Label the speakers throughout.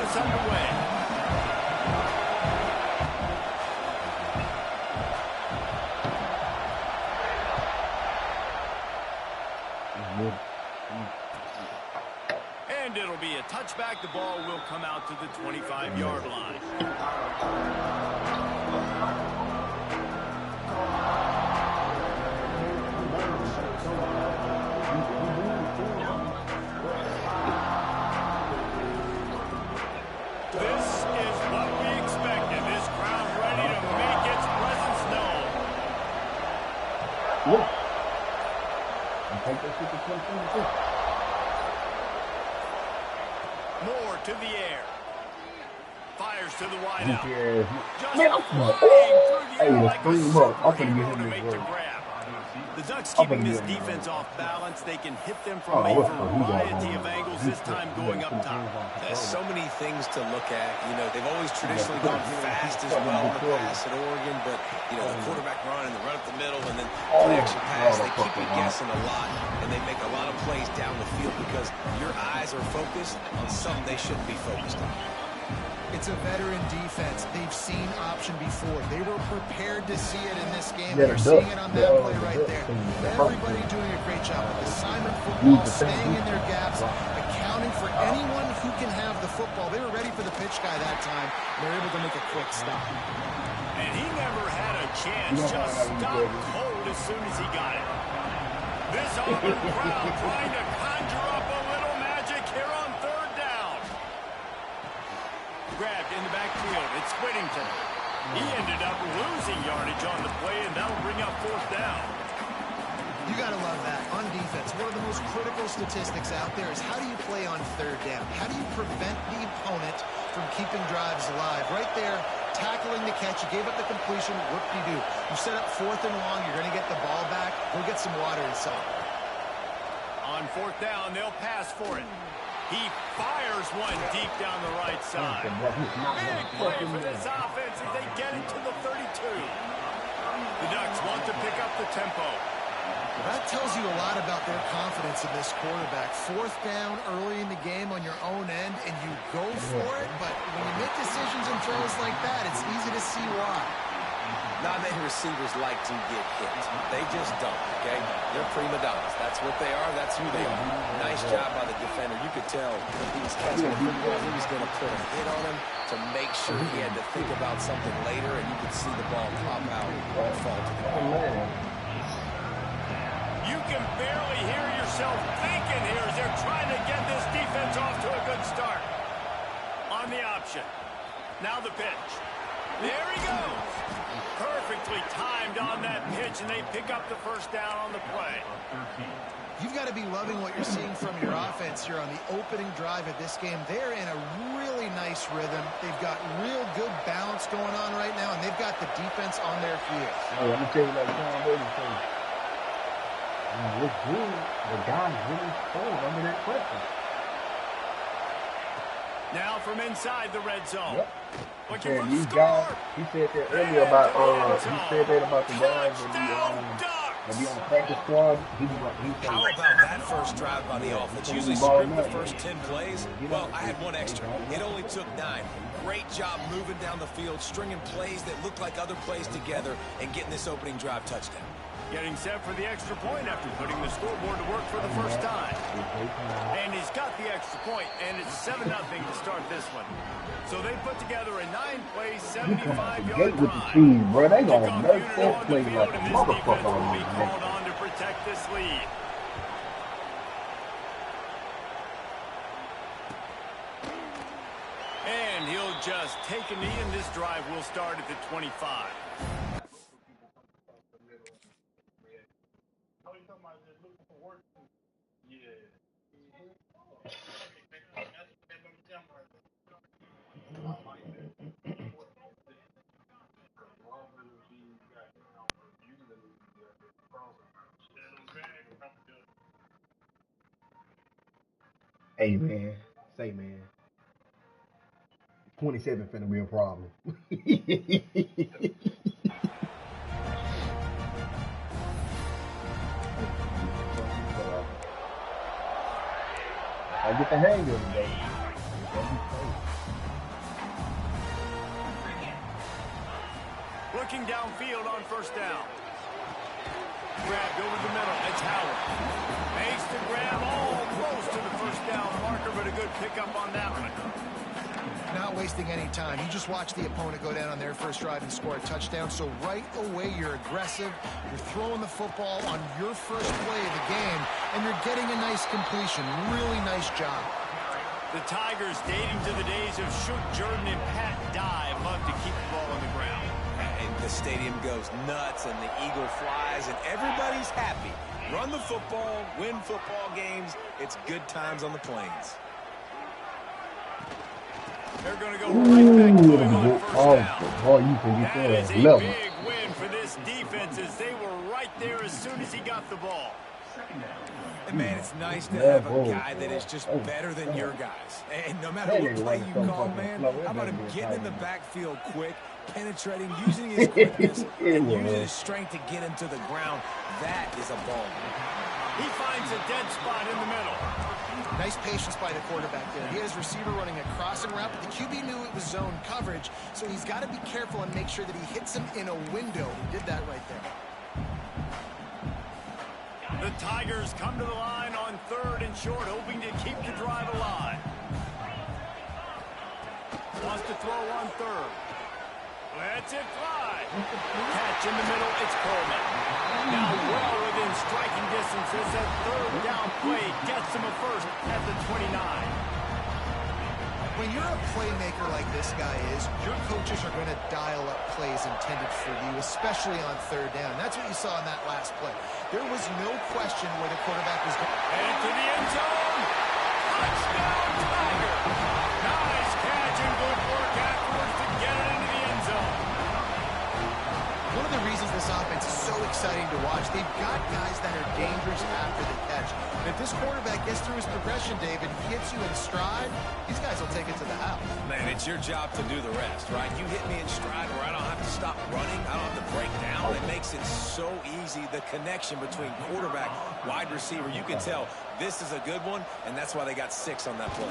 Speaker 1: is underway. And it'll be a touchback. The ball will come out to the 25-yard line. This is what we expected. This crowd ready to make its presence known. Moore to the air. Fires to the wideout. Just flying through the air like a superhero to make the grab. The Ducks keeping this defense off balance. They can hit them from a variety of angles this time going up top.
Speaker 2: There's so many things to look at. You know, they've always traditionally gone fast as well in the pass at Oregon, but, you know, the quarterback run and the run up the middle and then play action pass, they keep you guessing a lot, and they make a lot of plays down the field because your eyes are focused on something they shouldn't be focused on.
Speaker 3: It's a veteran defense. They've seen option before. They were prepared to see it in this game. You're seeing it on that play right there. Everybody doing a great job with assignment football, staying in their gaps, accounting for anyone who can have the football. They were ready for the pitch guy that time. They're able to make a quick stop.
Speaker 1: And he never had a chance. Just stopped cold as soon as he got it. This Auburn crowd trying to conjure up a little magic here on third down. Grabbed in the backfield. It's Whittington. He ended up losing yardage on the play, and that'll bring up fourth down.
Speaker 3: You got to love that. On defense, one of the most critical statistics out there is how do you play on third down? How do you prevent the opponent from keeping drives alive? Right there, tackling the catch. You gave up the completion. Whoop-de-doo. You set up fourth and long. You're going to get the ball back. Go get some water inside.
Speaker 1: On fourth down, they'll pass for it. He fires one deep down the right side. Big play for this offense as they get it to the 32. The Ducks want to pick up the tempo.
Speaker 3: That tells you a lot about their confidence in this quarterback. Fourth down early in the game on your own end, and you go for it, but when you make decisions and throws like that, it's easy to see why.
Speaker 2: Not many receivers like to get hit. They just don't, okay? They're prima donnas. That's what they are. That's who they are. Nice job by the defender. You could tell he was catching the football. He was going to put a hit on him to make sure he had to think about something later, and you could see the ball pop out and fall to the ground.
Speaker 1: You can barely hear yourself thinking here as they're trying to get this defense off to a good start. On the option. Now the pitch. There he goes. Perfectly timed on that pitch, and they pick up the first down on the play.
Speaker 3: You've got to be loving what you're seeing from your offense here on the opening drive of this game. They're in a really nice rhythm. They've got real good balance going on right now, and they've got the defense on their heels.
Speaker 4: Hey, I'm going to tell you like Tom Brady said. Look good. The guy's really cold under that pressure.
Speaker 1: Now from inside the red zone.
Speaker 4: Yep. These guys, he said that earlier about the guys that be on the practice squad.
Speaker 2: How about that first drive by the offense? Usually script the first 10 plays. Well, I had one extra. It only took 9. Great job moving down the field, stringing plays that look like other plays together, and getting this opening drive touchdown.
Speaker 1: Getting set for the extra point after putting the scoreboard to work for the first time. And he's got the extra point, and it's 7-0 to start this one. So they put together a 9-play, 75-yard drive.
Speaker 4: Bro, they gonna make that play like a motherfucker
Speaker 1: will be called on to protect this lead. And he'll just take a knee, and this drive will start at the 25.
Speaker 4: Hey man, say man, 27 finna be a problem. I get the hang of it, baby.
Speaker 1: Looking downfield on first down. Grabbed over the middle. It's Howard. Makes the grab almost to the first down marker, but a good pickup on that one.
Speaker 3: Not wasting any time. You just watch the opponent go down on their first drive and score a touchdown. So right away, you're aggressive. You're throwing the football on your first play of the game, and you're getting a nice completion. Really nice job.
Speaker 1: The Tigers, dating to the days of Shook Jordan and Pat Dye, love to keep the ball on the ground.
Speaker 2: And the stadium goes nuts, and the eagle flies, and everybody's happy. Run the football, win football games. It's good times on the Plains.
Speaker 1: They're going to go right back to it on first down.
Speaker 4: That
Speaker 1: is a big win for this defense as they were right there as soon as he got the ball.
Speaker 2: And man, it's nice to have a guy that is just better than your guys. And no matter what play you call, man, how about him getting in the backfield quick, penetrating, using his quickness, and using his strength to get him to the ground. That is a ball.
Speaker 1: He finds a dead spot in the middle.
Speaker 3: Nice patience by the quarterback there. He had his receiver running a crossing route, but the QB knew it was zone coverage, so he's got to be careful and make sure that he hits him in a window. He did that right there.
Speaker 1: The Tigers come to the line on third and short, hoping to keep the drive alive. Wants to throw on third. Lets it fly. Catch in the middle, it's Coleman. Now well within striking distance as that third down play gets him a first at the 29.
Speaker 3: When you're a playmaker like this guy is, your coaches are going to dial up plays intended for you, especially on third down. That's what you saw in that last play. There was no question where the quarterback was going.
Speaker 1: Into the end zone. Touchdown, Tiger. Nice catch and good work afterwards to get it into the end zone.
Speaker 3: One of the reasons this offense is so exciting to watch, they've got guys that are dangerous after the catch. And if this quarterback gets through his progression, David, he hits you in stride, these guys will take it to the house.
Speaker 2: Man, it's your job to do the rest, right? You hit me in stride where I don't have to stop running. I don't have to break down. It makes it so easy. The connection between quarterback, wide receiver, you can tell this is a good one, and that's why they got 6 on that play.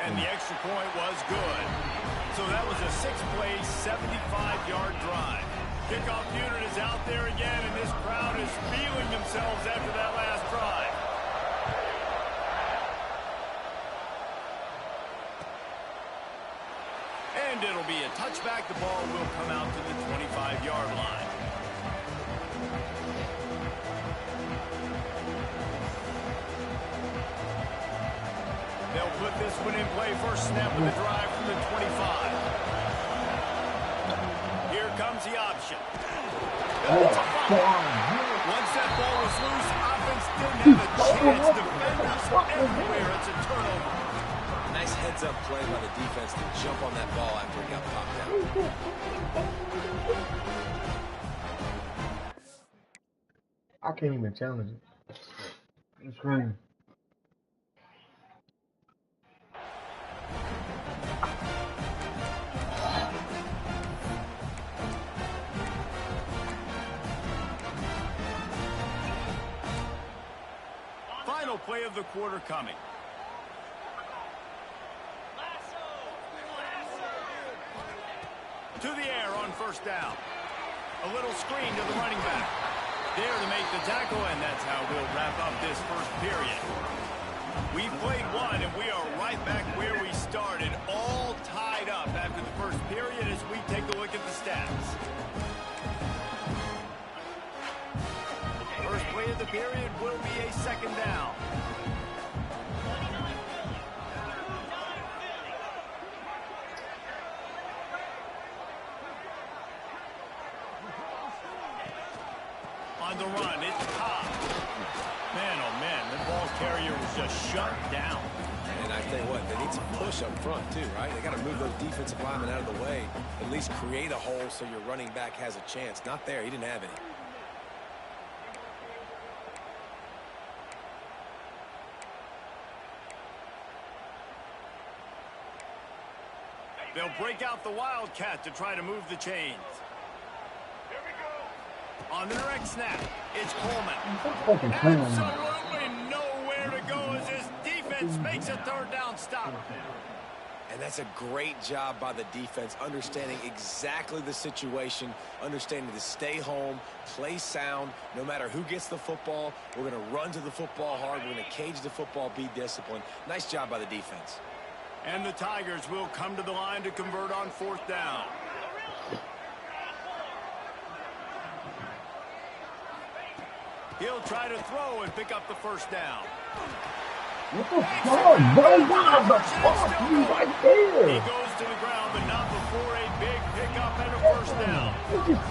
Speaker 1: And the extra point was good. So that was a 6-play, 75-yard drive. Kickoff unit is out there again, and this crowd is feeling themselves after that last drive. And it'll be a touchback. The ball will come out to the 25-yard line. They'll put this one in play. First snap of the drive from the 25. Here comes the option. Once that ball was loose, offense didn't have a chance. Defenders everywhere. It's a turnover.
Speaker 2: Nice heads-up play by the defense to jump on that ball after it got popped out.
Speaker 4: I can't even challenge it. It's crazy.
Speaker 1: Final play of the quarter coming. To the air on first down. A little screen to the running back. There to make the tackle, and that's how we'll wrap up this first period. We played one, and we are right back where we started, all tied up after the first period as we take a look at the stats. First play of the period will be a second down. On the run, it's Cobb. Man, oh man, the ball carrier was just shut down.
Speaker 2: And I tell you what, they need some push up front too, right? They got to move those defensive linemen out of the way, at least create a hole so your running back has a chance. Not there, he didn't have any.
Speaker 1: They'll break out the Wildcat to try to move the chains. On the direct snap, it's Coleman. Absolutely nowhere to go as his defense makes a third down stop.
Speaker 2: And that's a great job by the defense, understanding exactly the situation, understanding to stay home, play sound. No matter who gets the football, we're going to run to the football hard. We're going to cage the football, be disciplined. Nice job by the defense.
Speaker 1: And the Tigers will come to the line to convert on 4th down. He'll try to throw and pick up the 1st down.
Speaker 4: What the fuck, bro? What the fuck? You right there.
Speaker 1: He goes to the ground, but not before a big pickup and a 1st down.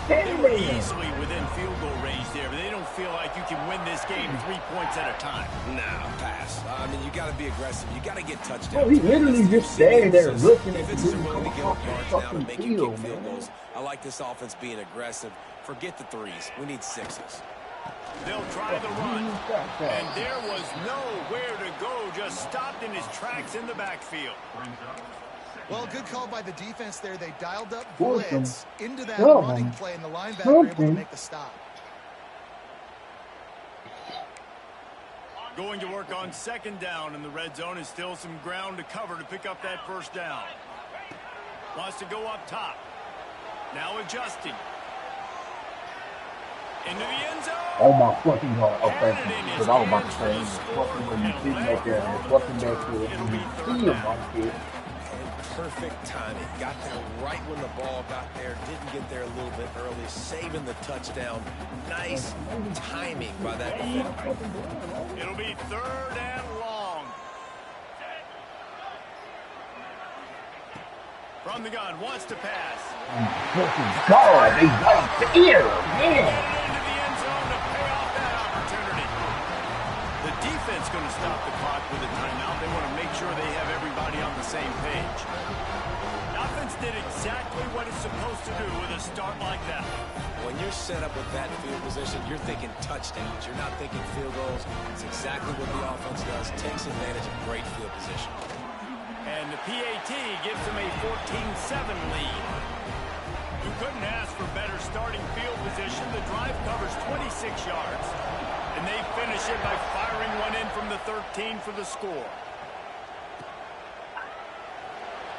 Speaker 1: They were easily within field goal range there, but they don't feel like you can win this game 3 points at a time.
Speaker 2: Nah, pass. I mean, you got to be aggressive. You got to get touchdowns.
Speaker 4: Bro, he literally just standing there looking at
Speaker 2: Defenses are willing to give up yards now to make you kick field goals. I like this offense being aggressive. Forget the 3s. We need 6s.
Speaker 1: They'll try the run, and there was nowhere to go, just stopped in his tracks in the backfield.
Speaker 3: Well, good call by the defense there. They dialed up blitz into that running play, and the linebacker were able to make the stop.
Speaker 1: Going to work on 2nd down in the red zone, and still some ground to cover to pick up that 1st down. Wants to go up top. Now adjusting. Into the end zone.
Speaker 4: Oh my fucking god. Okay. Because I was about to say, fucking when you sitting back there and fucking back there and you see him right there.
Speaker 2: Perfect timing. Got there right when the ball got there. Didn't get there a little bit early. Saving the touchdown. Nice timing by that defender.
Speaker 1: It'll be 3rd and long. From the gun, wants to pass.
Speaker 4: Fucking god, they got it here, man.
Speaker 1: Going to stop the clock with a timeout. They want to make sure they have everybody on the same page. The offense did exactly what it's supposed to do with a start like that.
Speaker 2: When you're set up with that field position, you're thinking touchdowns. You're not thinking field goals. It's exactly what the offense does. Takes advantage of great field position.
Speaker 1: And the PAT gives them a 14-7 lead. You couldn't ask for better starting field position. The drive covers 26 yards. And they finish it by firing one in from the 13 for the score.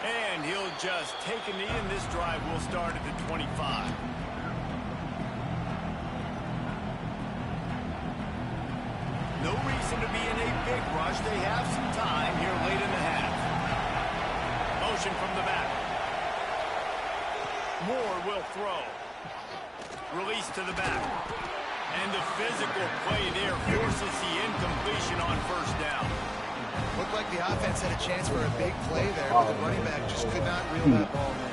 Speaker 1: And he'll just take a knee, and this drive will start at the 25. No reason to be in a big rush. They have some time here late in the half. Motion from the back. Moore will throw. Release to the back. And the physical play there forces the incompletion on 1st down.
Speaker 3: Looked like the offense had a chance for a big play there, but the running back just could not reel that ball in.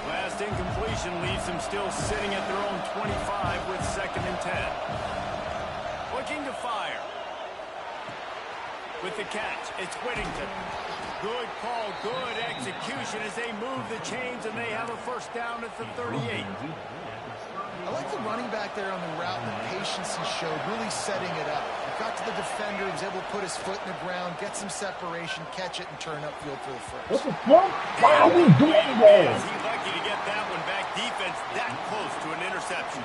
Speaker 1: Last incompletion leaves them still sitting at their own 25 with 2nd and 10. Looking to fire. With the catch, it's Whittington. Good call, good execution as they move the chains, and they have a 1st down at the 38.
Speaker 3: I like the running back there on the route and the patience he showed, really setting it up. He got to the defender, he was able to put his foot in the ground, get some separation, catch it, and turn upfield for the 1st.
Speaker 4: What the fuck? Why are we doing that?
Speaker 1: Is he lucky to get that one back? Defense that close to an interception.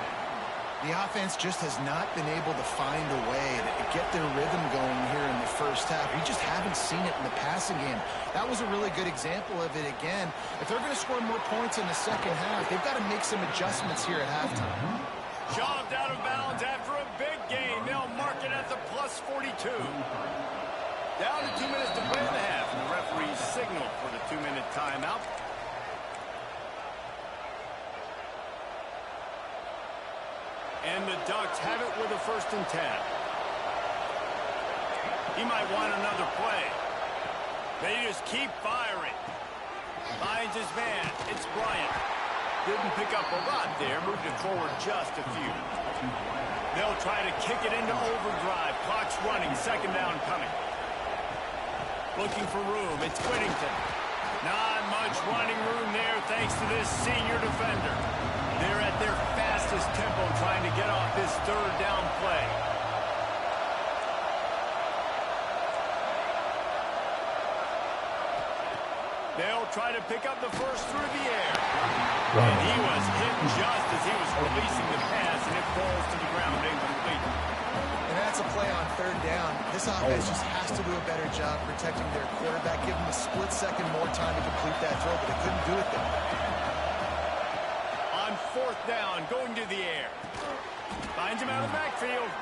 Speaker 3: The offense just has not been able to find a way to get their rhythm going here in the 1st half. We just haven't seen it in the passing game. That was a really good example of it again. If they're going to score more points in the 2nd half, they've got to make some adjustments here at halftime.
Speaker 1: Shoved out of bounds after a big gain. They'll mark it at the plus 42. Down to 2 minutes to play in the half. And the referee's signal for the 2-minute timeout. And the Ducks have it with a 1st and 10. He might want another play. They just keep firing. Finds his man. It's Bryant. Didn't pick up a lot there. Moved it forward just a few. They'll try to kick it into overdrive. Clock's running. 2nd down coming. Looking for room. It's Whittington. Not much running room there thanks to this senior defender. They're at their fastest tempo trying to get off this 3rd down play. They'll try to pick up the first through the air. And he was hit just as he was releasing the pass, and it falls to the ground incomplete.
Speaker 3: And that's a play on third down. This offense just has to do a better job protecting their quarterback, give him a split second more time to complete that throw, but they couldn't do it there.
Speaker 1: On fourth down, going to the air. Finds him out of the backfield.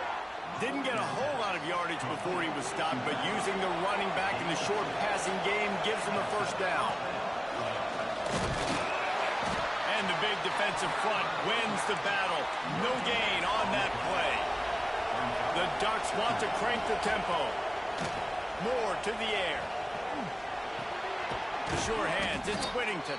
Speaker 1: Didn't get a whole lot of yardage before he was stopped, but using the running back in the short passing game gives him a first down. And the big defensive front wins the battle. No gain on that play. The Ducks want to crank the tempo. Moore to the air. The sure hands, it's Whittington.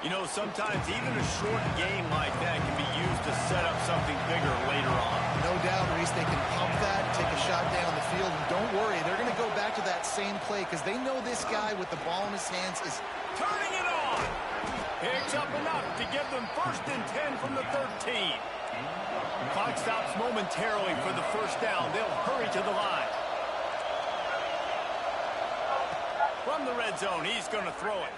Speaker 1: You know, sometimes even a short game like that can be used to set up something bigger later on.
Speaker 3: No doubt, Reese, they can pump that, take a shot down the field, and don't worry, they're going to go back to that same play because they know this guy with the ball in his hands is
Speaker 1: turning it on. Picks up enough to give them 1st and 10 from the 13. Clock stops momentarily for the first down. They'll hurry to the line. From the red zone, he's going to throw it.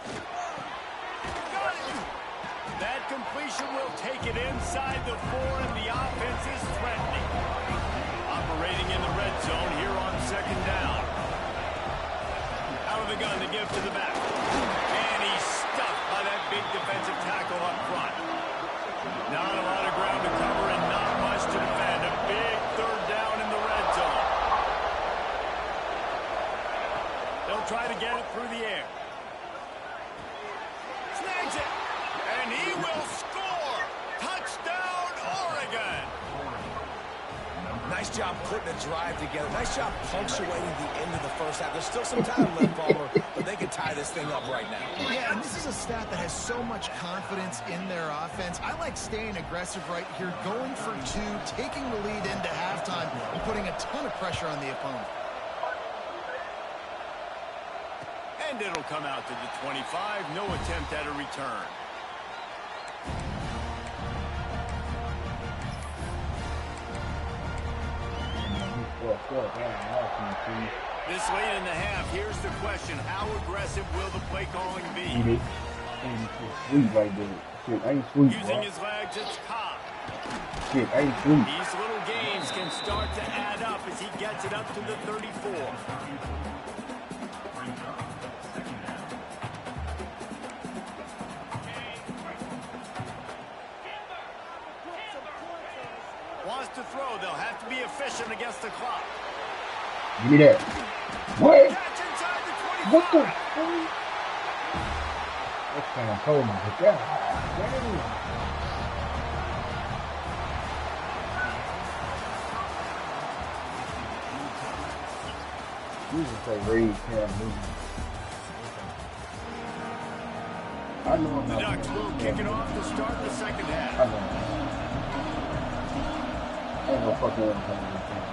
Speaker 1: That completion will take it inside the 4, and the offense is threatening. Operating in the red zone here on 2nd down. Out of the gun to give to the back. And he's stuffed by that big defensive tackle up front. Not a lot of ground to cover and not much to defend. A big 3rd down in the red zone. They'll try to get it through the air. Snags it. And he will score! Touchdown, Oregon!
Speaker 2: Nice job putting a drive together. Nice job punctuating the end of the first half. There's still some time left, Palmer, but they can tie this thing up right now.
Speaker 3: Yeah, and this is a staff that has so much confidence in their offense. I like staying aggressive right here, going for 2, taking the lead into halftime, and putting a ton of pressure on the opponent.
Speaker 1: And it'll come out to the 25. No attempt at a return. This late in the half, here's the question. How aggressive will the play calling be? Using his legs, it's Cobb. These little gains can start to add up as he gets it up to the 34. Wants to throw. They'll have to be efficient against the clock.
Speaker 4: Give me that. What?
Speaker 1: Catch inside the 25.
Speaker 4: What the fuck? That's kind of cold, man. God damn. You just say read Cam Newton. I know I'm
Speaker 1: The
Speaker 4: not
Speaker 1: Ducks will kick it off to start the 2nd half.
Speaker 4: I know. Ain't no fucking way I'm playing this game.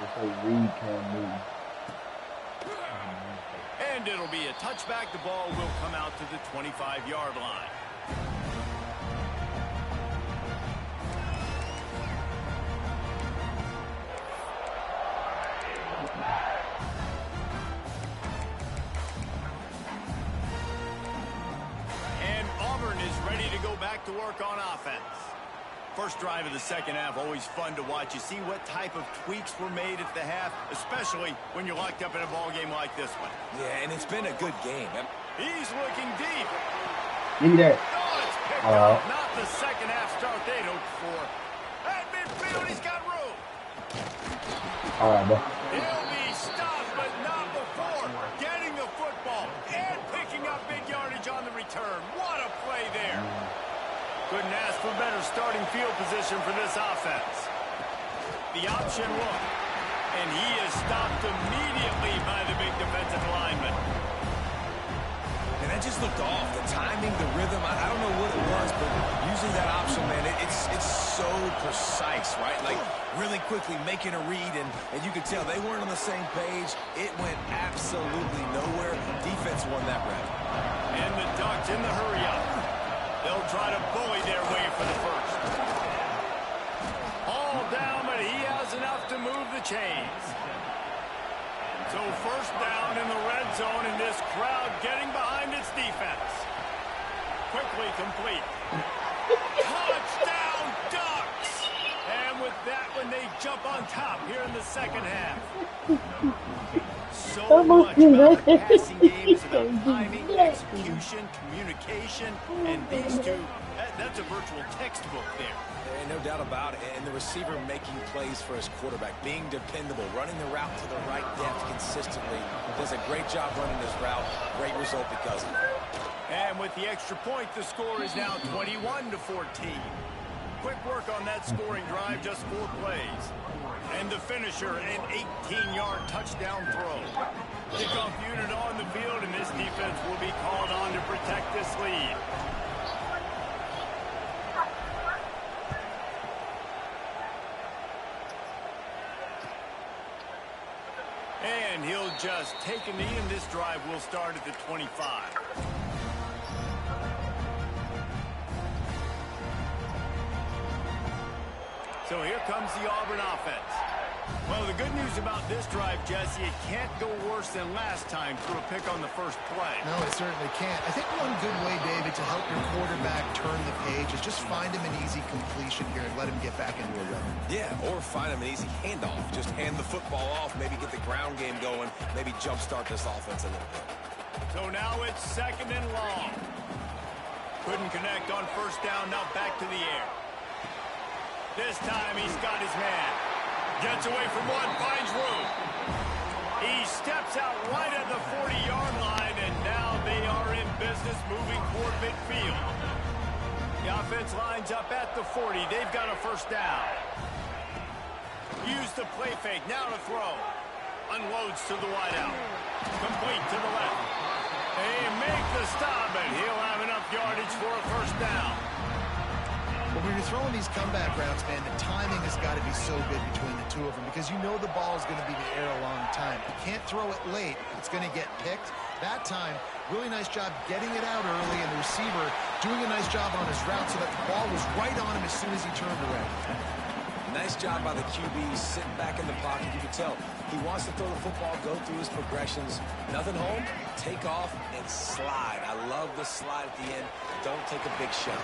Speaker 4: They say read Cam Newton.
Speaker 1: And it'll be a touchback. The ball will come out to the 25-yard line. And Auburn is ready to go back to work on offense. First drive of the 2nd half, always fun to watch. You see what type of tweaks were made at the half, especially when you're locked up in a ball game like this one.
Speaker 2: Yeah, and it's been a good game.
Speaker 1: He's looking deep.
Speaker 4: Give me that.
Speaker 1: Oh, it's picked up. Not the 2nd half start they'd hoped for. At midfield, he's got room.
Speaker 4: All right, bro.
Speaker 1: He'll be stopped, but not before getting the football and picking up big yardage on the return. What a play there. Couldn't ask for better starting field position for this offense. The option look, and he is stopped immediately by the big defensive lineman.
Speaker 2: And that just looked off. The timing, the rhythm, I don't know what it was, but using that option, man, it's so precise, right? Like, really quickly making a read, and you could tell they weren't on the same page. It went absolutely nowhere. Defense won that round.
Speaker 1: And the Ducks in the hurry-up. They'll try to bully their way for the first. All down, but he has enough to move the chains. So 1st down in the red zone, and this crowd getting behind its defense. Quickly complete. Touchdown, Ducks! And with that one, they jump on top here in the second half. So much about the passing game is about timing, execution, communication, and these two, that's a virtual textbook there.
Speaker 2: No doubt about it. And the receiver making plays for his quarterback, being dependable, running the route to the right depth consistently. Does a great job running this route. Great result because of it.
Speaker 1: And with the extra point, the score is now 21-14. Quick work on that scoring drive, just 4 plays. And the finisher, an 18-yard touchdown throw. Kickoff unit on the field, and this defense will be called on to protect this lead. And he'll just take a knee, and this drive will start at the 25. So here comes the Auburn offense. Well, the good news about this drive, Jesse, it can't go worse than last time through a pick on the first play.
Speaker 3: No, it certainly can't. I think one good way, David, to help your quarterback turn the page is just find him an easy completion here and let him get back into a rhythm.
Speaker 2: Yeah, or find him an easy handoff. Just hand the football off, maybe get the ground game going, maybe jumpstart this offense a little bit.
Speaker 1: So now it's 2nd and long. Couldn't connect on first down, now back to the air. This time he's got his man. Gets away from one, finds room. He steps out right at the 40-yard line, and now they are in business moving toward midfield. The offense lines up at the 40. They've got a first down. Use the play fake, now to throw. Unloads to the wideout. Complete to the left. They make the stop, and he'll have enough yardage for a first down.
Speaker 3: But when you're throwing these comeback routes, man, the timing has got to be so good between the two of them because you know the ball is going to be in the air a long time. You can't throw it late. It's going to get picked. That time, really nice job getting it out early, and the receiver doing a nice job on his route so that the ball was right on him as soon as he turned around.
Speaker 2: Nice job by the QB, sitting back in the pocket. You can tell he wants to throw the football, go through his progressions. Nothing home, take off, and slide. I love the slide at the end. Don't take a big shot.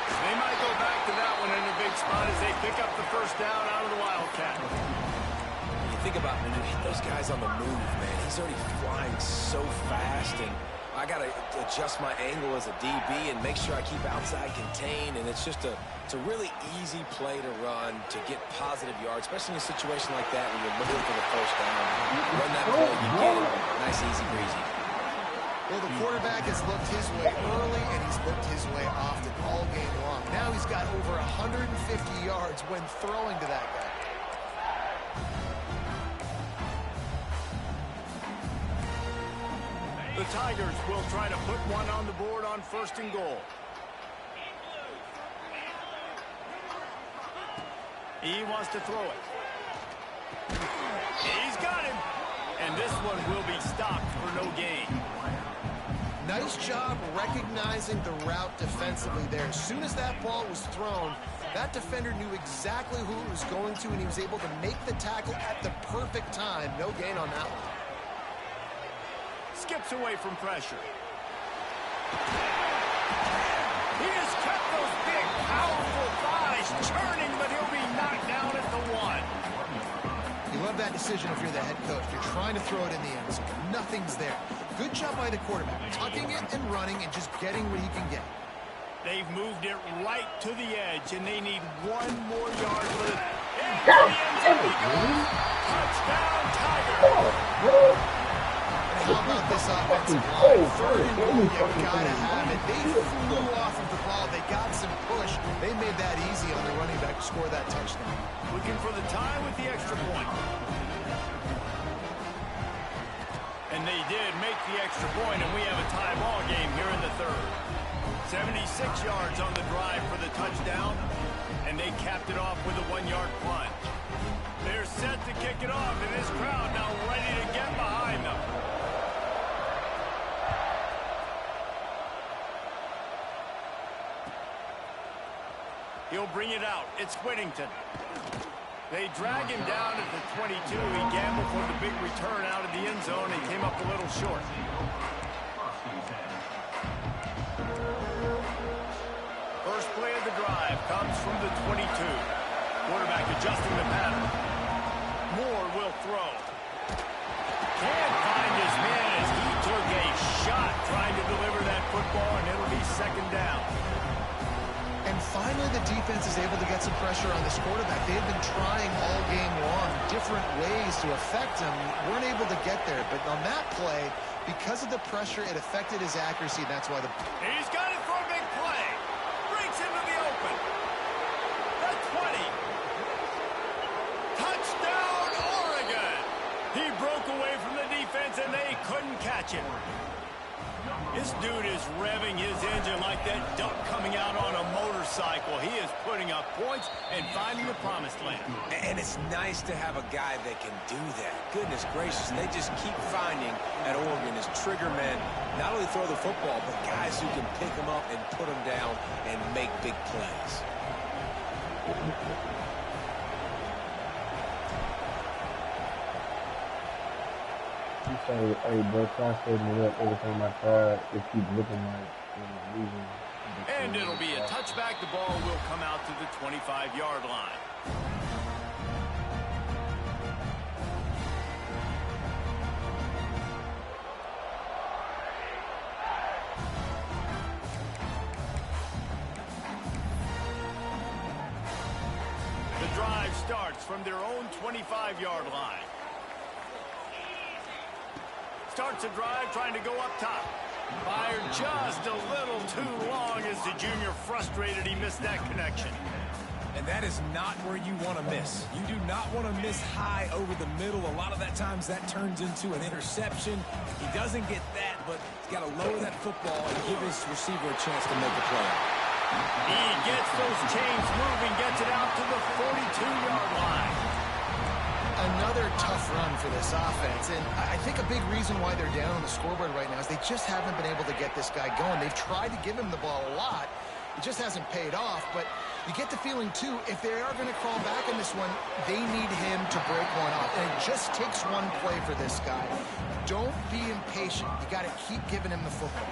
Speaker 1: They might go back to that one in a big spot as they pick up the first down out of the Wildcat.
Speaker 2: You think about it, those guys on the move, man. He's already flying so fast, and I got to adjust my angle as a DB and make sure I keep outside contained, and it's just a really easy play to run to get positive yards, especially in a situation like that when you're looking for the first down. Run that play, you get it. Nice, easy, breezy.
Speaker 3: Well, the quarterback has looked his way early, and he's looked his way often all game long. Now he's got over 150 yards when throwing to that guy.
Speaker 1: The Tigers will try to put one on the board on 1st and goal. He wants to throw it. He's got him. And this one will be stopped for no gain.
Speaker 3: Nice job recognizing the route defensively there. As soon as that ball was thrown, that defender knew exactly who it was going to, and he was able to make the tackle at the perfect time. No gain on that one.
Speaker 1: Skips away from pressure. He has kept those big, powerful thighs churning, but he'll be knocked down at the 1.
Speaker 3: You love that decision if you're the head coach. You're trying to throw it in the end zone. Nothing's there. Good job by the quarterback, tucking it and running and just getting what he can get.
Speaker 1: They've moved it right to the edge, and they need 1 more yard for the end zone. Touchdown, Tigers!
Speaker 3: How about this offensive line? 3rd and goal, you've got to have it. They flew off of the ball. They got some push. They made that easy on the running back to score that touchdown.
Speaker 1: Looking for the tie with the extra point. And they did make the extra point, and we have a tie ball game here in the 3rd. 76 yards on the drive for the touchdown, and they capped it off with a 1-yard plunge. They're set to kick it off, and this crowd now ready to get behind them. He'll bring it out. It's Whittington. They drag him down at the 22. He gambled for the big return out of the end zone and came up a little short. First play of the drive comes from the 22. Quarterback adjusting the pattern. Moore will throw. Can't find his man as he took a shot trying to deliver that football, and it'll be second down.
Speaker 3: And finally, the defense is able to get some pressure on this quarterback. They've been trying all game long different ways to affect him. Weren't able to get there. But on that play, because of the pressure, it affected his accuracy. That's why
Speaker 1: He's got it for a big play. Breaks into the open. The 20. Touchdown, Oregon. He broke away from the defense, and they couldn't catch him. This dude is revving his engine like that duck coming out on a motorcycle. He is putting up points and finding the promised land.
Speaker 2: And it's nice to have a guy that can do that. Goodness gracious, they just keep finding at Oregon as trigger men, not only throw the football, but guys who can pick them up and put them down and make big plays.
Speaker 4: You say, hey, bro, try setting it up every time I try. It keeps looking like it's losing.
Speaker 1: And it'll be a touchback. The ball will come out to the 25-yard line. The drive starts from their own 25-yard line. Starts a drive trying to go up top. Fired just a little too long as the junior frustrated he missed that connection.
Speaker 2: And that is not where you want to miss. You do not want to miss high over the middle. A lot of that times that turns into an interception. He doesn't get that, but he's got to lower that football and give his receiver a chance to make a play.
Speaker 1: He gets those chains moving, gets it out to the 42-yard line.
Speaker 3: Another tough run for this offense, and I think a big reason why they're down on the scoreboard right now is they just haven't been able to get this guy going. They've tried to give him the ball a lot. It just hasn't paid off, but you get the feeling, too, if they are going to crawl back in this one, they need him to break one off, and it just takes one play for this guy. Don't be impatient. You got to keep giving him the football.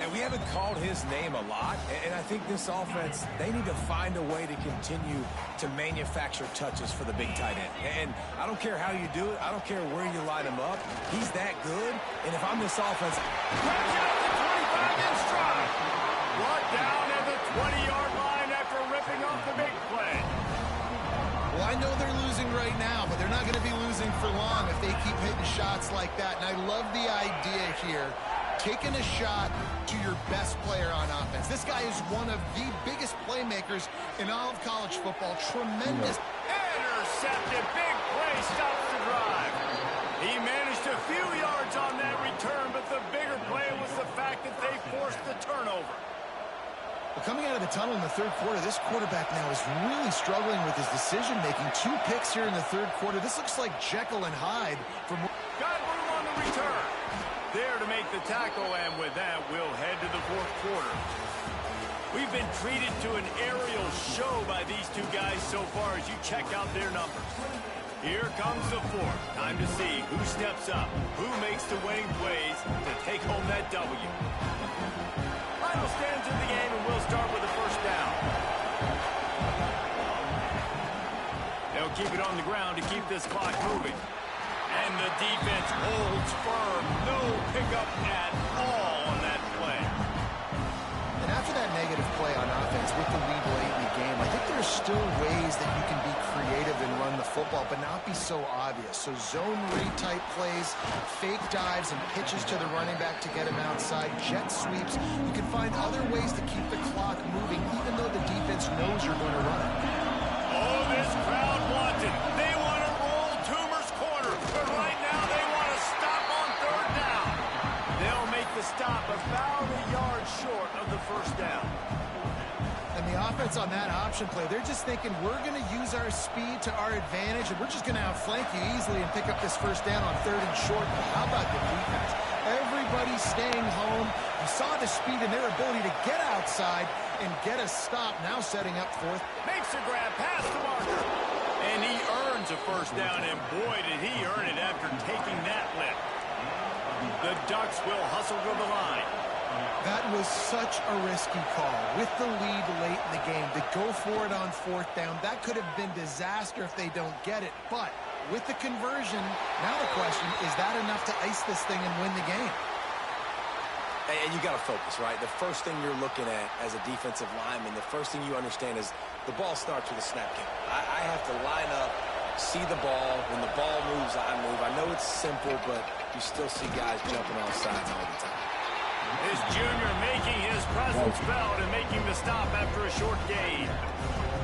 Speaker 2: And we haven't called his name a lot, and I think this offense, they need to find a way to continue to manufacture touches for the big tight end. And I don't care how you do it. I don't care where you line him up. He's that good, and if I'm this offense,
Speaker 1: Grabs it up to 25 in stride. Brought down at the 20-yard line after ripping off the big play.
Speaker 3: Well, I know they're losing right now, but they're not going to be losing for long if they keep hitting shots like that. And I love the idea here. Taking a shot to your best player on offense. This guy is one of the biggest playmakers in all of college football. Tremendous.
Speaker 1: Intercepted. Big play stops the drive. He managed a few yards on that return, but the bigger play was the fact that they forced the turnover.
Speaker 3: Well, coming out of the tunnel in the third quarter, this quarterback now is really struggling with his decision-making. 2 picks here in the third quarter. This looks like Jekyll and Hyde.
Speaker 1: Got room on the return. There to make the tackle, and with that, we'll head to the fourth quarter. We've been treated to an aerial show by these two guys so far as you check out their numbers. Here comes the fourth. Time to see who steps up, who makes the winning plays to take home that W. Final stands in the game, and we'll start with the first down. They'll keep it on the ground to keep this clock moving. And the defense holds firm. No pickup at all on that play.
Speaker 3: And after that negative play on offense with the lead late in the game, I think there's still ways that you can be creative and run the football, but not be so obvious. So zone read type plays, fake dives and pitches to the running back to get him outside, jet sweeps. You can find other ways to keep the clock moving, even though the defense knows you're going to run it.
Speaker 1: Oh, this crowd wants it. They want to roll Toomer's corner, but right now they want to stop on third down. They'll make the stop about a yard short of the first down.
Speaker 3: And the offense on that option play, they're just thinking we're going to use our speed to our advantage, and we're just going to outflank you easily and pick up this first down on third and short. But how about the defense? Everybody staying home. You saw the speed and their ability to get outside and get a stop. Now setting up fourth.
Speaker 1: Makes a grab, pass to Marker. And he earns a first down, and boy, did he earn it after taking that lift. The Ducks will hustle to the line.
Speaker 3: That was such a risky call. With the lead late in the game, to go for it on fourth down, that could have been disaster if they don't get it. But with the conversion, now the question, is that enough to ice this thing and win the game?
Speaker 2: And you got to focus, right? The first thing you're looking at as a defensive lineman, the first thing you understand is the ball starts with a snap kick. I have to line up, see the ball. When the ball moves, I move. I know it's simple, but you still see guys jumping off sides all the time.
Speaker 1: This junior making his presence felt and making the stop after a short gain.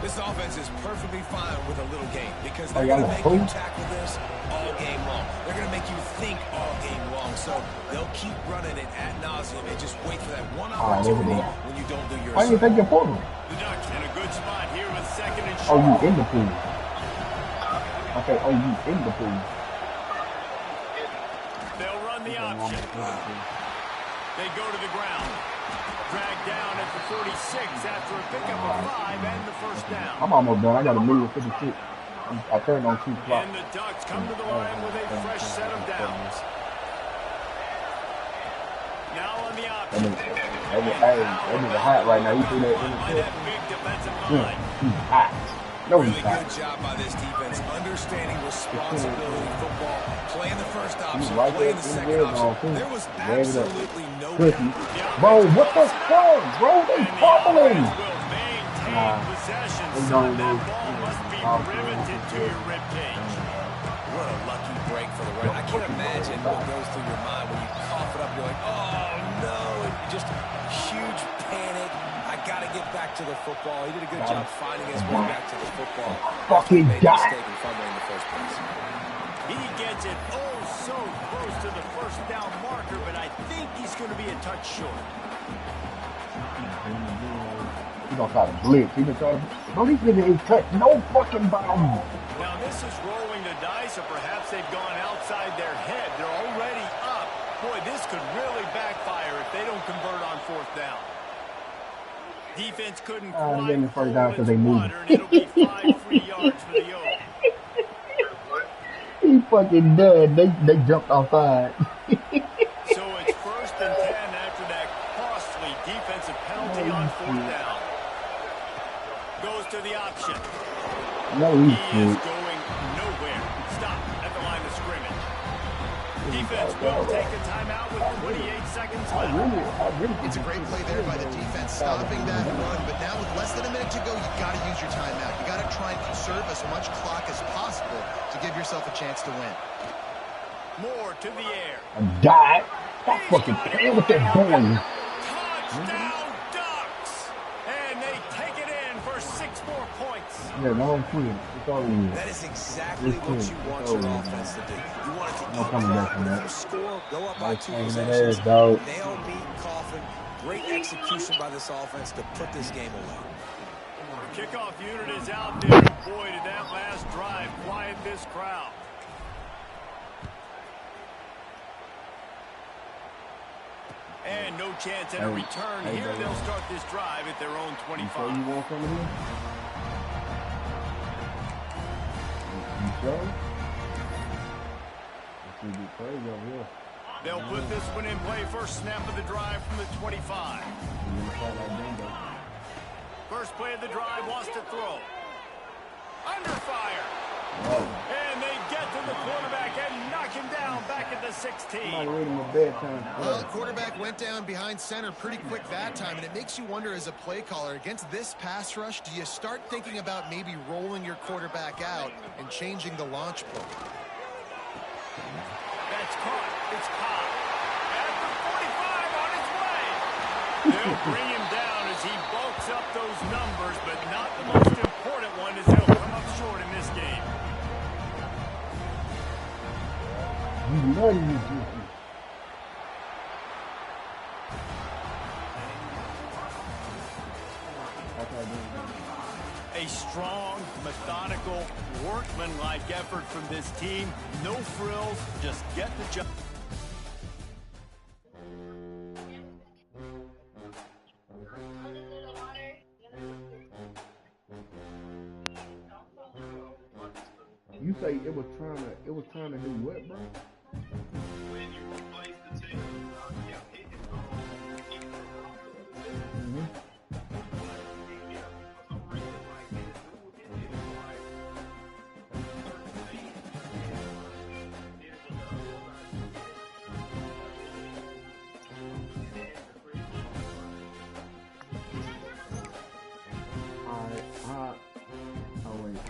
Speaker 2: This offense is perfectly fine with a little game because they're going to make you tackle this all game long. They're going to make you think all game long. So they'll keep running it ad nauseum and just wait for that one opportunity when you don't do your
Speaker 4: Why do you think you're pulling?
Speaker 1: The Ducks in a good spot here with second and
Speaker 4: Oh,
Speaker 1: short.
Speaker 4: you in the pool. Okay, oh, you in the pool.
Speaker 1: They'll run the option. They go to the ground. Dragged down at the 46 after a pickup of 5 and the first down.
Speaker 4: I'm almost done. I got a minute 56. I turned on 2 o'clock.
Speaker 1: And the Ducks come to the line with a fresh set of downs. Now on the option.
Speaker 4: That nigga hot right now. You see that in the
Speaker 1: By that big defensive line.
Speaker 4: He's hot. No, he's
Speaker 2: Really
Speaker 4: hot.
Speaker 2: good job by this defense, understanding responsibility in football, playing the first option,
Speaker 4: Right
Speaker 2: playing the
Speaker 4: there in
Speaker 2: second
Speaker 4: the
Speaker 2: option.
Speaker 4: red
Speaker 2: There was
Speaker 4: zone, too.
Speaker 2: absolutely no
Speaker 4: Cookie.
Speaker 2: doubt.
Speaker 4: Bro, what the fuck? Bro, they
Speaker 1: And the
Speaker 4: fumbling.
Speaker 1: offense will maintain possession. Son, that ball must be riveted to your ribcage.
Speaker 2: What a lucky break for the right. I can't imagine what goes through your mind when you cough it up. You're like, oh no, and just huge panic. I got to get back to the football. He did a good job finding his way back to the football.
Speaker 4: Fucking
Speaker 2: Made a
Speaker 4: guy.
Speaker 2: mistake in fumbling in the first place.
Speaker 1: He gets it so close to the first down marker, but I think he's going to be a touch short.
Speaker 4: He gonna try to blitz. He gonna try to. Bro, these niggas ain't touched no fucking ball.
Speaker 1: Now this is rolling the dice, or perhaps they've gone outside their head. They're already up. Boy, this could really backfire if they don't convert on fourth down. Defense couldn't quite
Speaker 4: getting the first down
Speaker 1: hold
Speaker 4: because they
Speaker 1: its
Speaker 4: moved.
Speaker 1: water, and it'll be 5 free yards for the Oaks.
Speaker 4: He fucking dead. They jumped outside.
Speaker 1: So it's first and 10 after that costly defensive penalty on fourth down. Goes to the option.
Speaker 4: No,
Speaker 1: He
Speaker 4: he's
Speaker 1: is
Speaker 4: good.
Speaker 1: going nowhere. Stop at the line of scrimmage. Defense will take a timeout with 28 seconds left.
Speaker 3: It's a great play there by the defense, stopping that run. But now with less than a minute to go, you've got to use your timeout. You got to try and conserve as much clock as possible to give yourself a chance to win.
Speaker 1: More to the air.
Speaker 4: Die. Stop fucking playing with that boy.
Speaker 1: Touchdown Ducks! And they take it in for 6 more points.
Speaker 4: Yeah, no, I'm free. It's all in.
Speaker 2: That is exactly what you want your offense to do. You want it to
Speaker 4: No coming back from that.
Speaker 2: score, go up by 2
Speaker 4: That
Speaker 2: possessions,
Speaker 4: is, dog.
Speaker 2: nail beat Coffin. Great execution by this offense to put this game away.
Speaker 1: The kickoff unit is out there. Boy, did that last drive quiet this crowd. And no chance at a return here. They'll start this drive at their own 25.
Speaker 4: So you want some of this? You sure? This is be crazy over here.
Speaker 1: They'll put this one in play. First snap of the drive from the 25.
Speaker 4: You gonna call that bingo?
Speaker 1: First play of the drive, wants to throw. Under fire.
Speaker 4: Oh.
Speaker 1: And they get to the quarterback and knock him down back at the 16.
Speaker 4: I'm reading my bedtime.
Speaker 3: Well, the quarterback went down behind center pretty quick that time, and it makes you wonder as a play caller, against this pass rush, do you start thinking about maybe rolling your quarterback out and changing the launch play?
Speaker 1: That's caught. It's caught. At the 45 on his way. They'll bring him down as he bulks up those numbers, but not the most important one as they'll come up short in this game.
Speaker 4: You love you.
Speaker 1: A strong, methodical, workmanlike effort from this team. No frills, just get the job.
Speaker 4: You say it was trying to do what, bro?
Speaker 5: When you replace the tape,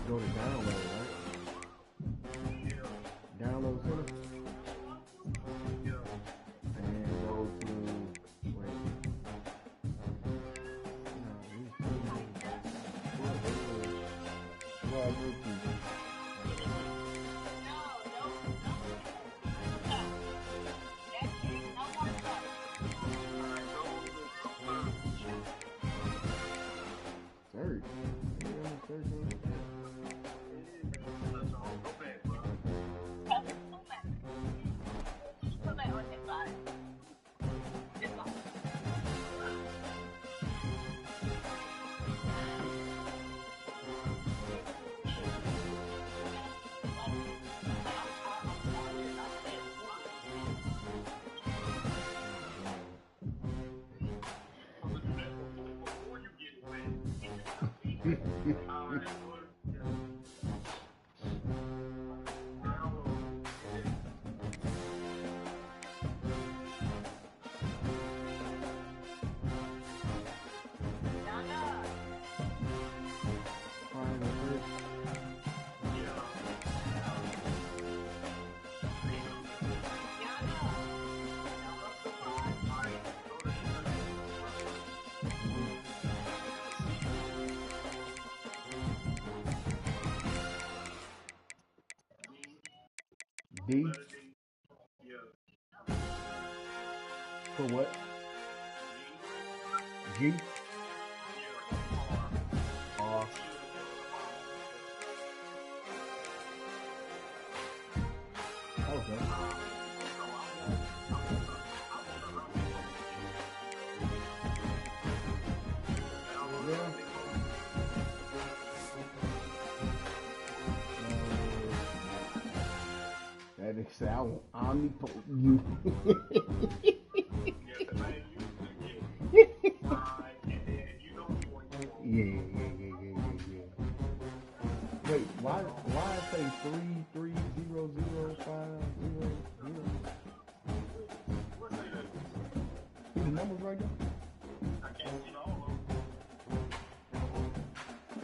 Speaker 4: Go to download, right? Download center. And go to wait. Search. D? For what? G? R. Okay. Yeah. That is say I want omnipotent you. Yeah. Wait, why I say 330050? See the numbers right there?
Speaker 5: I can't see all of them.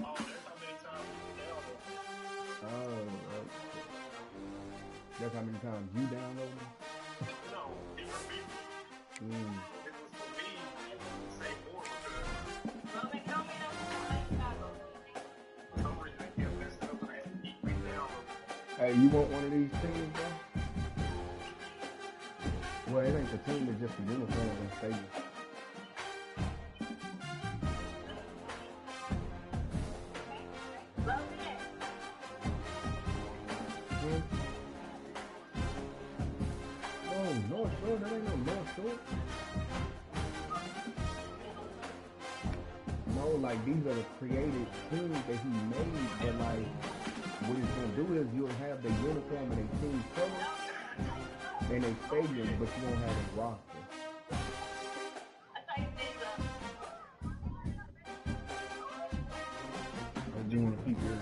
Speaker 5: Oh, that's how many times we download.
Speaker 4: Oh, okay. That's how many times you download them?
Speaker 5: No, different people. If it was for me, it would say more because for some reason they kept messing up and I had to keep re-downloading.
Speaker 4: Hey, you want one of these teams, bro? Well, it ain't the team, it's just the uniform and stadium. Oh, North Shore, that ain't no North Shore. No, like these are the created teams that he made, but like what he's gonna do is you'll have the uniform and a team color and a stadium, but you won't have a roster. Or do you want to keep your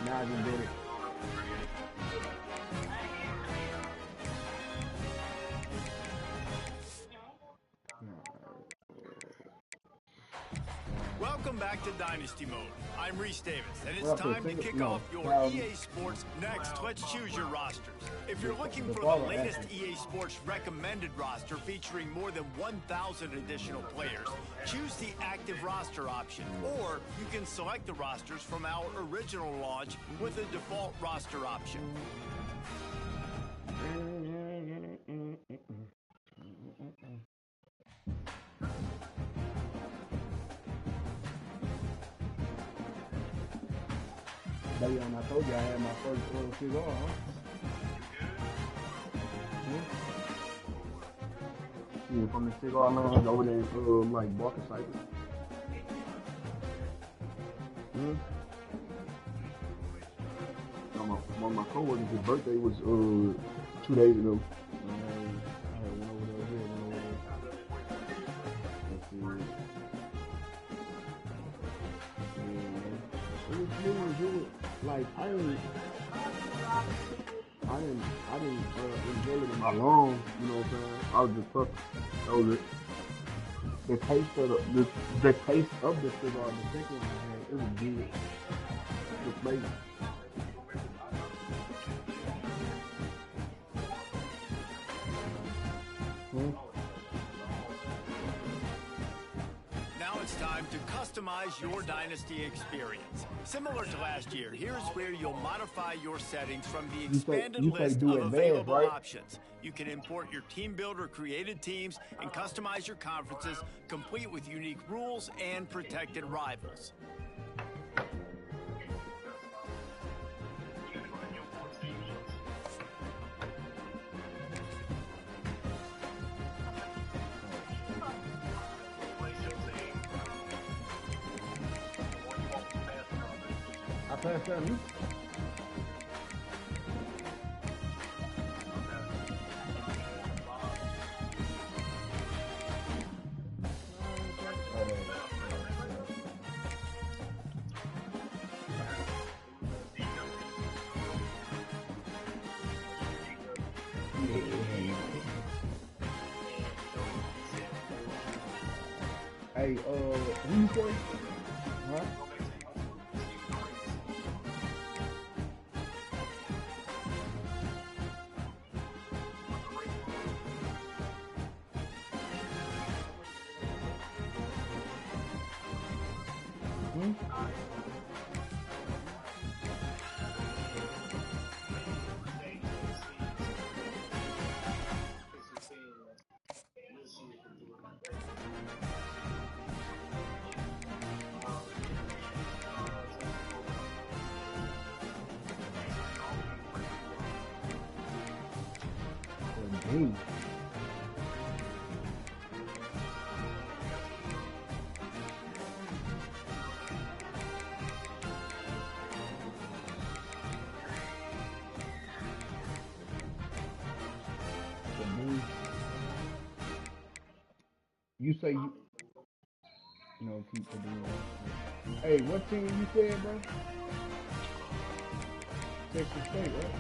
Speaker 4: now I just did it.
Speaker 1: Welcome back to Dynasty Mode. I'm Reese Davis, and it's time to kick off your EA Sports Next. Let's choose your rosters. If you're looking for the latest EA Sports recommended roster featuring more than 1,000 additional players, choose the active roster option, or you can select the rosters from our original launch with a default roster option.
Speaker 4: I told you I had my first cigar, huh? Yeah, from the cigar lounge over there, like Barker Cypress. One of my coworkers, his birthday was 2 days ago. I had one over there, Let's see. Yeah, it was like I didn't inhale it in my lungs, you know what I'm saying? I was just puffing. That was it. The taste of the taste of the cigar, the second one I had, it was good. The flavor.
Speaker 1: Now it's time to customize your Dynasty experience. Similar to last year, here's where you'll modify your settings from the expanded list of available options. You can import your team builder created teams and customize your conferences, complete with unique rules and protected rivals.
Speaker 4: I passed that me. Hey, who you say? Huh? You say you keep the doing. Hey, what team you said, bro? Texas State, right?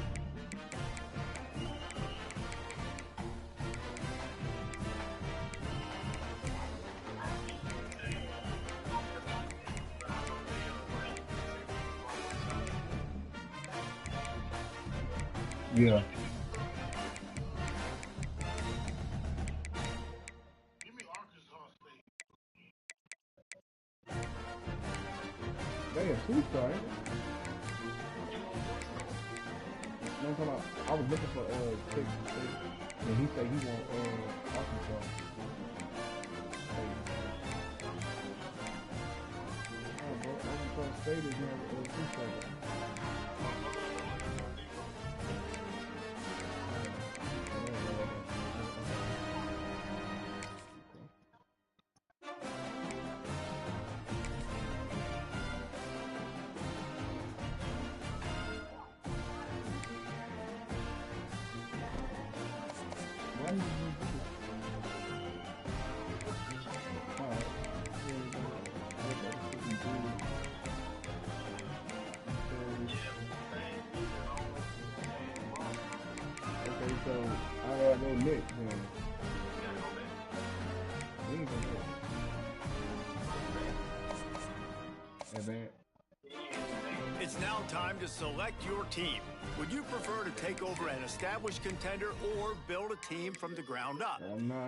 Speaker 4: Yeah. They a two-star, ain't they? No, I'm talking about, I was looking for Texas State, and he said he want Arkansas. Oh, bro, Arkansas State is not two-star. So I gotta go next, man.
Speaker 1: It's now time to select your team. Would you prefer to take over an established contender or build a team from the ground up?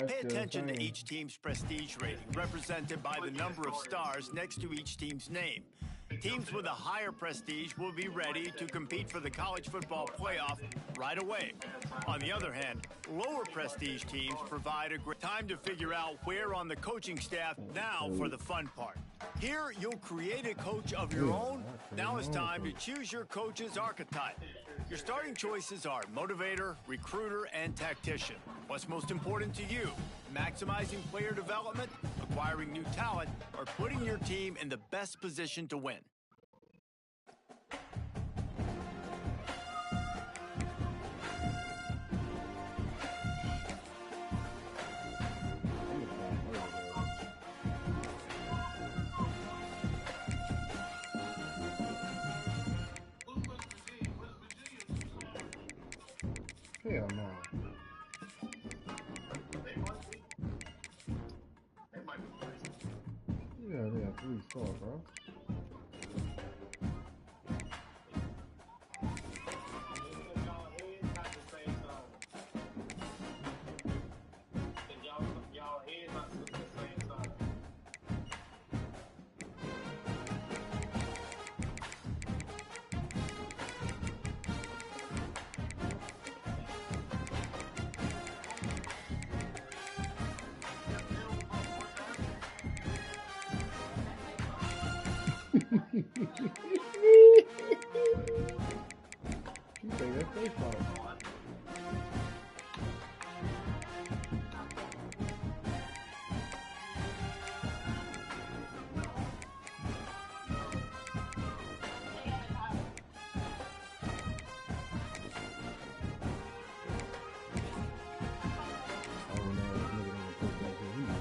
Speaker 1: Pay attention to each team's prestige rating, represented by the number of stars next to each team's name. Teams with a higher prestige will be ready to compete for the college football playoff right away. On the other hand, lower prestige teams provide a great time to figure out where on the coaching staff. Now for the fun part. Here, you'll create a coach of your own. Now it's time to choose your coach's archetype. Your starting choices are motivator, recruiter, and tactician. What's most important to you? Maximizing player development, acquiring new talent, or putting your team in the best position to win?
Speaker 4: Hell no. Yeah, they are 3-star, bro. You say that's their fault.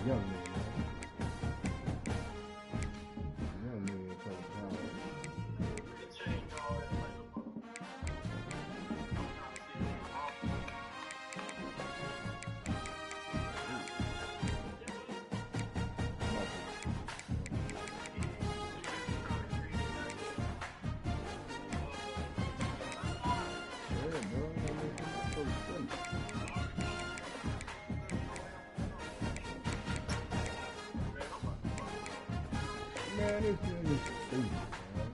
Speaker 4: Young nigga, man. Young nigga talking about. Man, this nigga's stupid, man.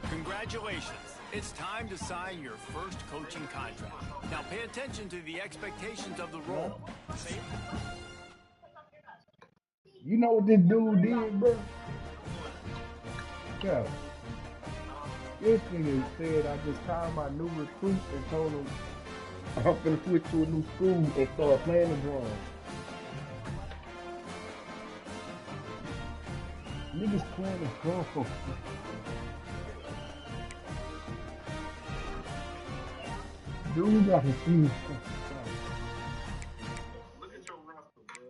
Speaker 1: Congratulations. It's time to sign your first coaching contract. Now pay attention to the expectations of the role.
Speaker 4: You know what this dude did, bro? Yeah. This nigga said I just called my new recruit and told him I'm gonna switch to a new school and start playing the drums. Niggas playing the drums. Dude got his shoes.
Speaker 5: Look at your roster, bro.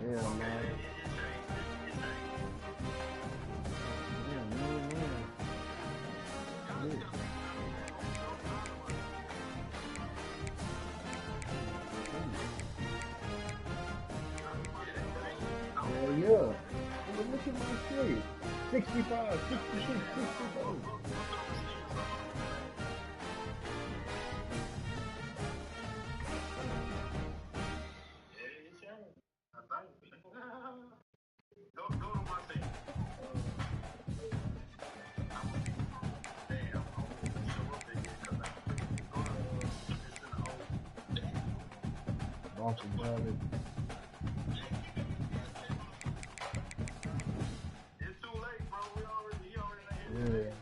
Speaker 4: Yeah, man. Yeah. Look at my shit. 65, 66, 64.
Speaker 5: Go to my team.
Speaker 4: Boston Valley.
Speaker 5: It's too late, bro. He already
Speaker 4: Yeah,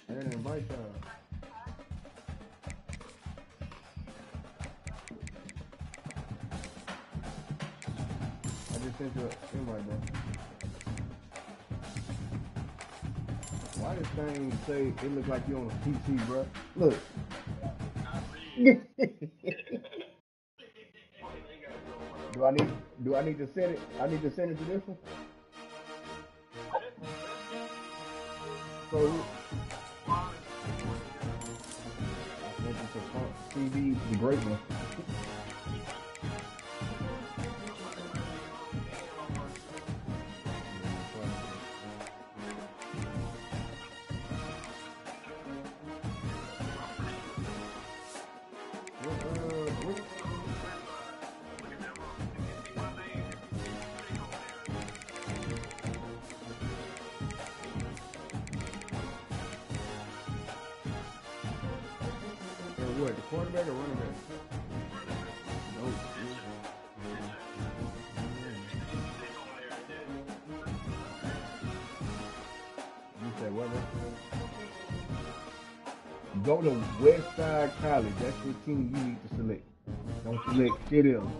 Speaker 4: I didn't invite y'all. I just sent you an invite, bro. Why this thing say it look like you on a PC, bro? Look. Do I need to send it? I need to send it to this one? So I sent it to TV, the great one. What, the quarterback or running back? No. You said what? Go to Westside College. That's the team you need to select. Don't select shit else.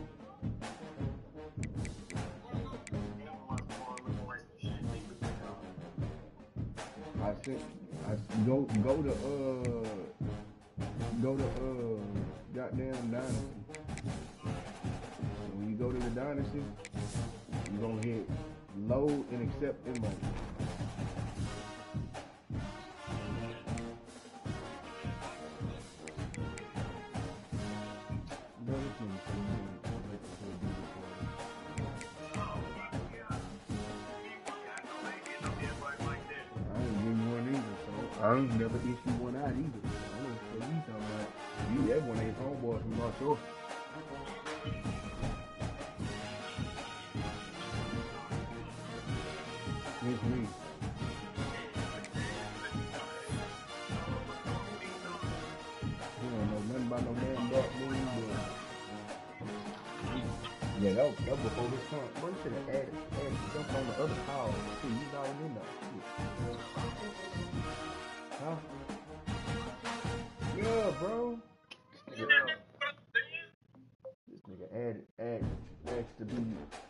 Speaker 4: Go to goddamn Dynasty. When you go to the Dynasty, you're gonna hit load and accept invites. I ain't never issued one out either. I don't know what you talking about. You, that one ain't homeboy from North Shore. It's me. You don't know nothing about no damn dark moon, but yeah, that was before this time. Bro, you should have added jump on the other call. See, you already in there. Huh? Yeah, bro. This nigga asked to be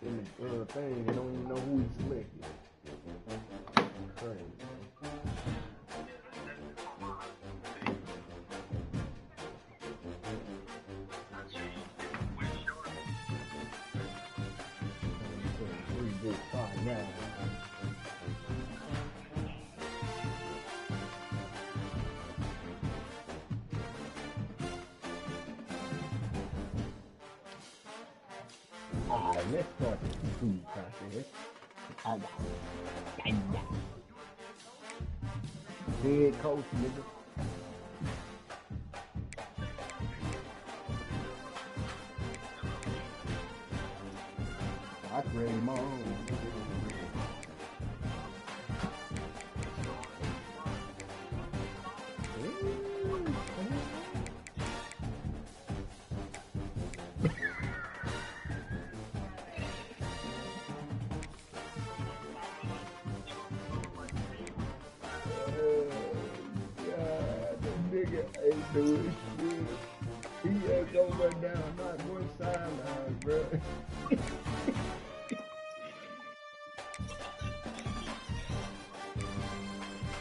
Speaker 4: in the thing and don't even know who he selected. Crazy. Now. Alright, let's start the food process. Head coach, nigga. I created my own. Ain't doing shit. He ain't gonna run down not one sideline, bro.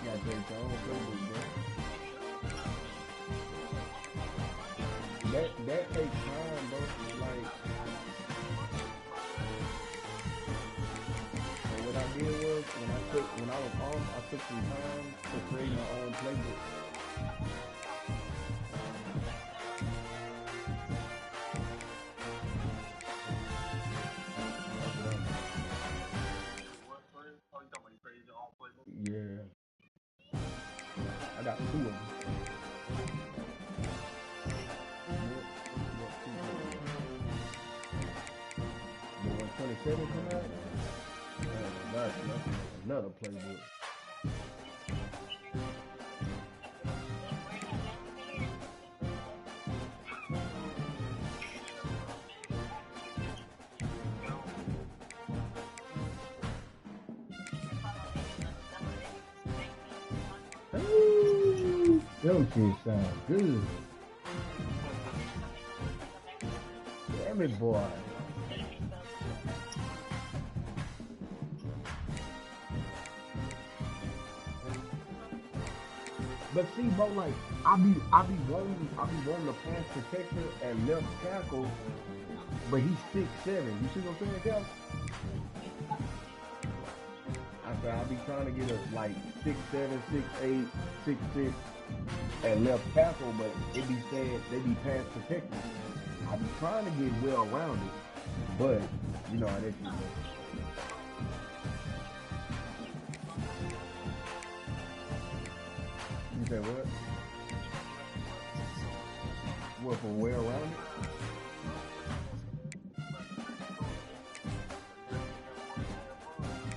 Speaker 4: Gotta take your own playbook, bro. That takes time, bro. Like, so what I did was when I was off, I took some time to create my own playbook. Yeah. I got two of them. When 27 come out, that's another playbook. Them shit sound good. Damn it, boy. But see, bro, like I be wanting the pass protector and left tackle, but he's 6'7". You see what I'm saying, Cal? I said I be trying to get a like 6'7", 6'8", 6'6". and left tackle, but it be saying they be pass protected. I be trying to get well rounded, but you know how that shit goes. You say what? What, for well rounded?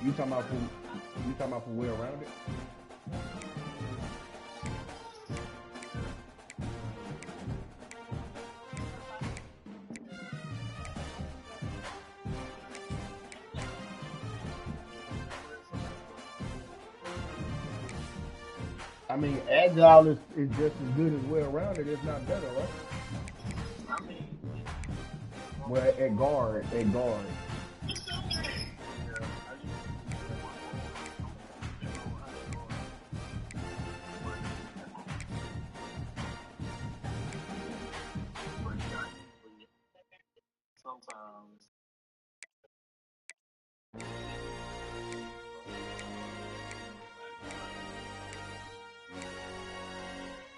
Speaker 4: You talking about for well rounded? I mean, agile is just as good as well-rounded, if not better, right? Well, at guard.
Speaker 5: Sometimes.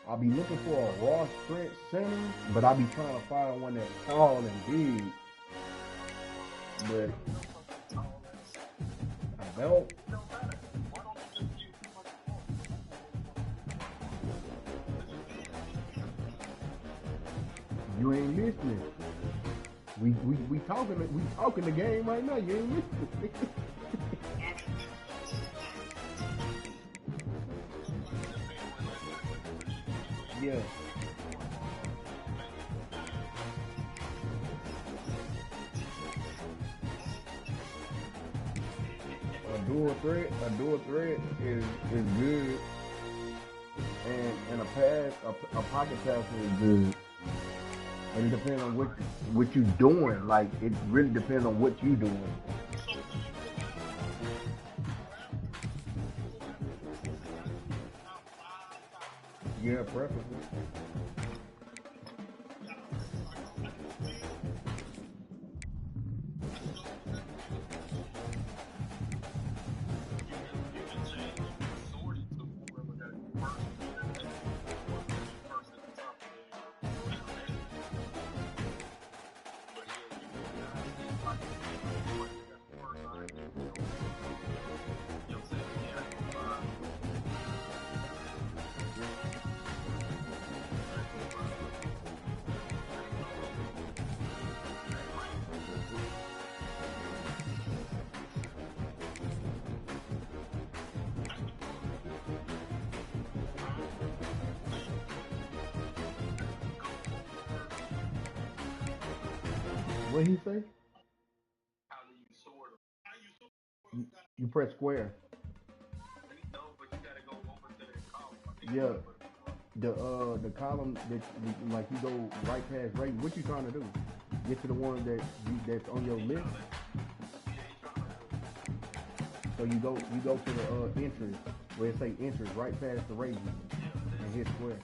Speaker 4: I'll be looking for a raw strength center, but I'll be trying to find one that's tall and big. But I don't. You ain't listening. We talking the game right now. You ain't listening. Yeah. A dual threat is good, and a pocket passer is good. And it depends on what you doing. Like, it really depends on what you doing. Yeah, preferably. What he say?
Speaker 5: How do you sort them?
Speaker 4: You press square.
Speaker 5: No, but you gotta go over to the column.
Speaker 4: Yeah. The column that like you go right past right. What you trying to do? Get to the one that's on your list. So you go to the entry where it say entry right past the rating and hit square.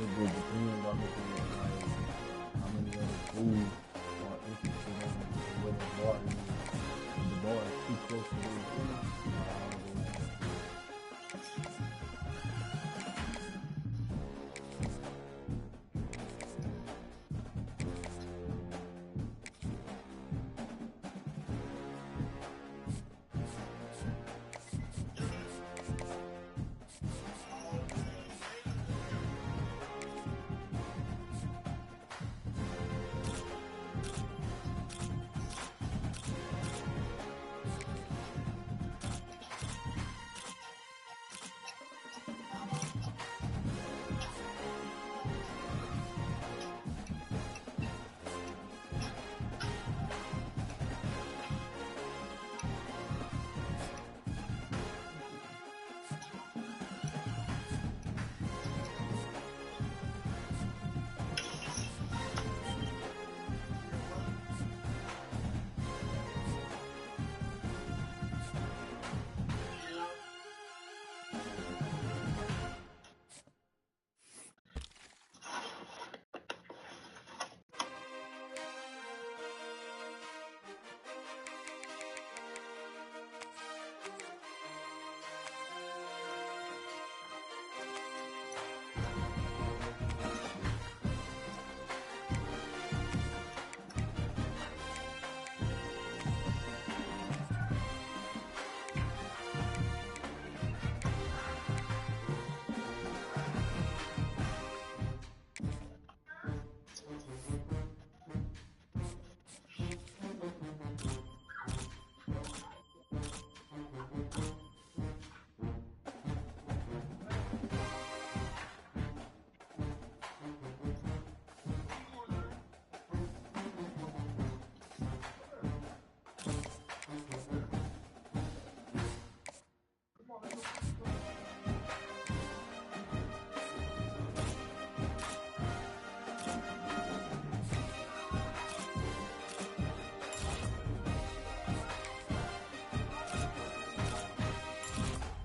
Speaker 4: just depends on how many other schools are interested in where the bar is. If the bar is too close to where it's in,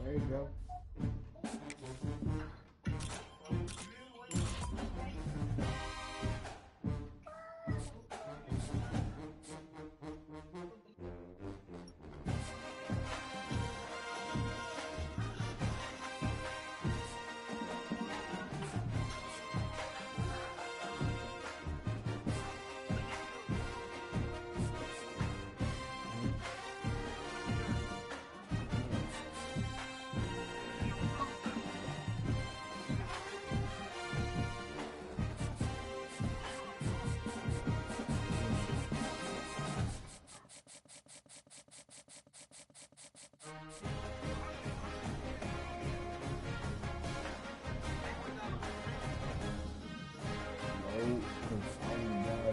Speaker 4: there you go.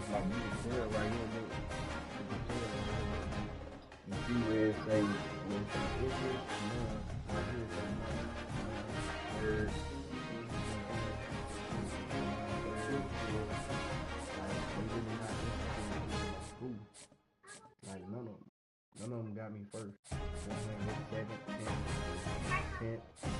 Speaker 4: Like you can tell right here, look. You can tell right here. You see where it say interest, none. Right here it say none. Third. Like they really not interested in school. Like none of them got me first. You know what I'm saying? Second, 10th.